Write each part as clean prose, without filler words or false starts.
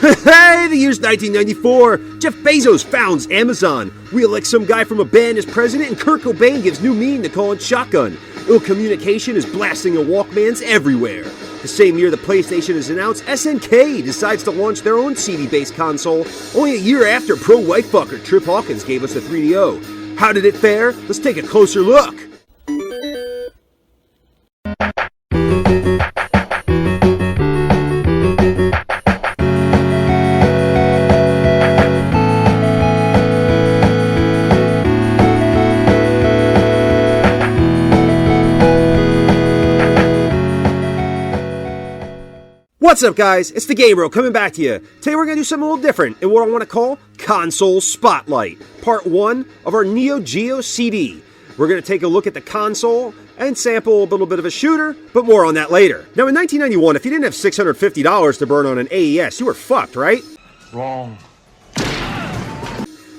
Hey, the year's 1994. Jeff Bezos founds Amazon. We elect some guy from a band as president, and Kurt Cobain gives new meaning to calling shotgun. Ill communication is blasting in Walkmans everywhere. The same year the PlayStation is announced, SNK decides to launch their own CD-based console, only a year after pro-white fucker Trip Hawkins gave us the 3DO. How did it fare? Let's take a closer look. What's up, guys? It's the GameBro coming back to you. Today we're going to do something a little different in what I want to call Console Spotlight, Part 1 of our Neo Geo CD. We're going to take a look at the console and sample a little bit of a shooter, but more on that later. Now, in 1991, if you didn't have $650 to burn on an AES, you were fucked, right? Wrong.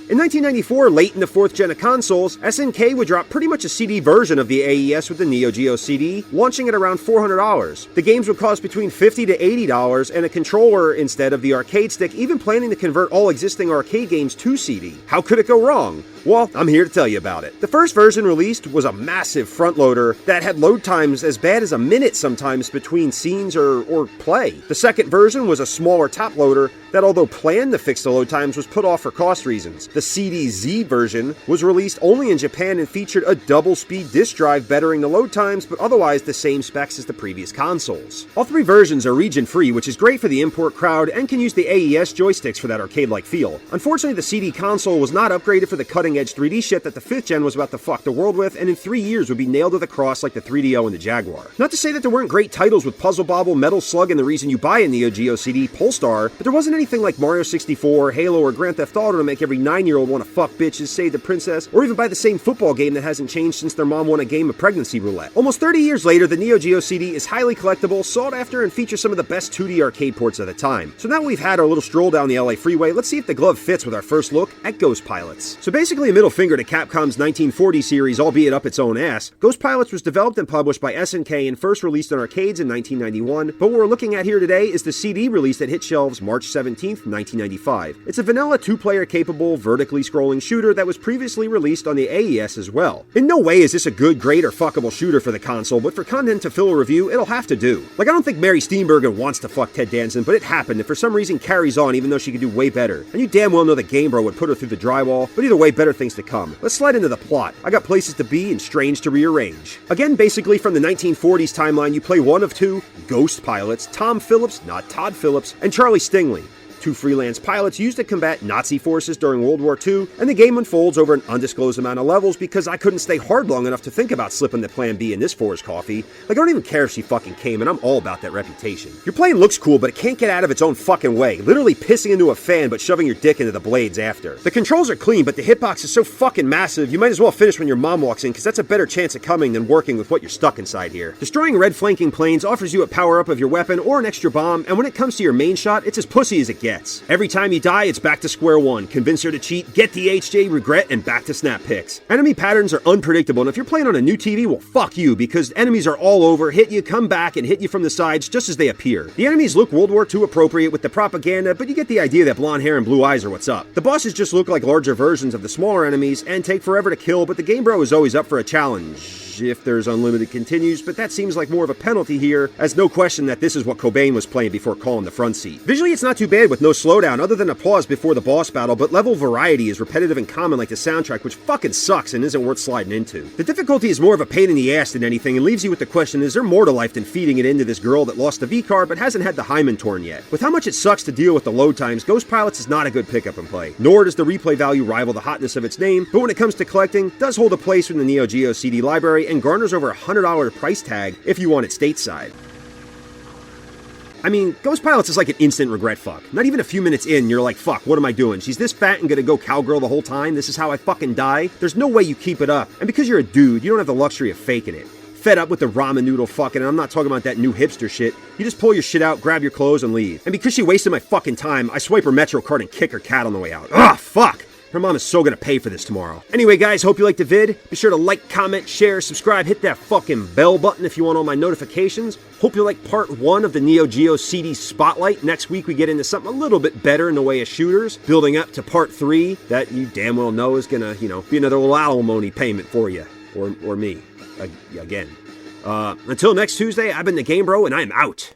In 1994, late in the 4th gen of consoles, SNK would drop pretty much a CD version of the AES with the Neo Geo CD, launching at around $400. The games would cost between $50 to $80 and a controller instead of the arcade stick, even planning to convert all existing arcade games to CD. How could it go wrong? Well, I'm here to tell you about it. The first version released was a massive front loader that had load times as bad as a minute sometimes between scenes or play. The second version was a smaller top loader that, although planned to fix the load times, was put off for cost reasons. The CD-Z version was released only in Japan and featured a double-speed disk drive bettering the load times, but otherwise the same specs as the previous consoles. All three versions are region-free, which is great for the import crowd and can use the AES joysticks for that arcade-like feel. Unfortunately, the CD console was not upgraded for the cutting-edge 3D shit that the 5th gen was about to fuck the world with, and in 3 years would be nailed to the cross like the 3DO and the Jaguar. Not to say that there weren't great titles with Puzzle Bobble, Metal Slug, and the reason you buy a Neo Geo CD, Polestar, but there wasn't anything like Mario 64, Halo, or Grand Theft Auto to make every 9-year-old want to fuck bitches, save the princess, or even buy the same football game that hasn't changed since their mom won a game of pregnancy roulette. Almost 30 years later, the Neo Geo CD is highly collectible, sought after, and features some of the best 2D arcade ports of the time. So now we've had our little stroll down the LA freeway, let's see if the glove fits with our first look at Ghost Pilots. So basically a middle finger to Capcom's 1940 series, albeit up its own ass. Ghost Pilots was developed and published by SNK and first released on arcades in 1991, but what we're looking at here today is the CD release that hit shelves March 17th, 1995. It's a vanilla 2-player capable, vertically scrolling shooter that was previously released on the AES as well. In no way is this a good, great, or fuckable shooter for the console, but for content to fill a review, it'll have to do. Like, I don't think Mary Steenburgen wants to fuck Ted Danson, but it happened, and for some reason carries on even though she could do way better. And you damn well know that GameBro would put her through the drywall, but either way, better things to come. Let's slide into the plot. I got places to be and strange to rearrange. Again, basically from the 1940s timeline, you play one of two Ghost Pilots, Tom Phillips, not Todd Phillips, and Charlie Stingley. Two freelance pilots used to combat Nazi forces during World War II, and the game unfolds over an undisclosed amount of levels because I couldn't stay hard long enough to think about slipping the Plan B in this Forrest coffee. Like, I don't even care if she fucking came, and I'm all about that reputation. Your plane looks cool, but it can't get out of its own fucking way, literally pissing into a fan but shoving your dick into the blades after. The controls are clean, but the hitbox is so fucking massive, you might as well finish when your mom walks in, because that's a better chance of coming than working with what you're stuck inside here. Destroying red flanking planes offers you a power-up of your weapon or an extra bomb, and when it comes to your main shot, it's as pussy as it gets. Every time you die, it's back to square one. Convince her to cheat, get the HJ, regret, and back to snap picks. Enemy patterns are unpredictable, and if you're playing on a new TV, well, fuck you, because enemies are all over, hit you, come back, and hit you from the sides just as they appear. The enemies look World War II appropriate with the propaganda, but you get the idea that blonde hair and blue eyes are what's up. The bosses just look like larger versions of the smaller enemies and take forever to kill, but the GameBro is always up for a challenge. If there's unlimited continues, but that seems like more of a penalty here, as no question that this is what Cobain was playing before calling the front seat. Visually, it's not too bad with no slowdown other than a pause before the boss battle, but level variety is repetitive and common like the soundtrack, which fucking sucks and isn't worth sliding into. The difficulty is more of a pain in the ass than anything and leaves you with the question, is there more to life than feeding it into this girl that lost the V-car but hasn't had the hymen torn yet? With how much it sucks to deal with the load times, Ghost Pilots is not a good pickup and play, nor does the replay value rival the hotness of its name, but when it comes to collecting, does hold a place in the Neo Geo CD library and garners over $100 price tag if you want it stateside. I mean, Ghost Pilots is like an instant regret fuck. Not even a few minutes in, you're like, fuck, what am I doing? She's this fat and gonna go cowgirl the whole time? This is how I fucking die? There's no way you keep it up. And because you're a dude, you don't have the luxury of faking it. Fed up with the ramen noodle fucking, and I'm not talking about that new hipster shit, you just pull your shit out, grab your clothes, and leave. And because she wasted my fucking time, I swipe her Metro card and kick her cat on the way out. Ugh, fuck! Her mom is so gonna pay for this tomorrow. Anyway, guys, hope you liked the vid. Be sure to like, comment, share, subscribe, hit that fucking bell button if you want all my notifications. Hope you like part 1 of the Neo Geo CD Spotlight. Next week we get into something a little bit better in the way of shooters, building up to part 3 that you damn well know is gonna, be another little alimony payment for you. Or me. Again. Until next Tuesday, I've been the GameBro, and I'm out.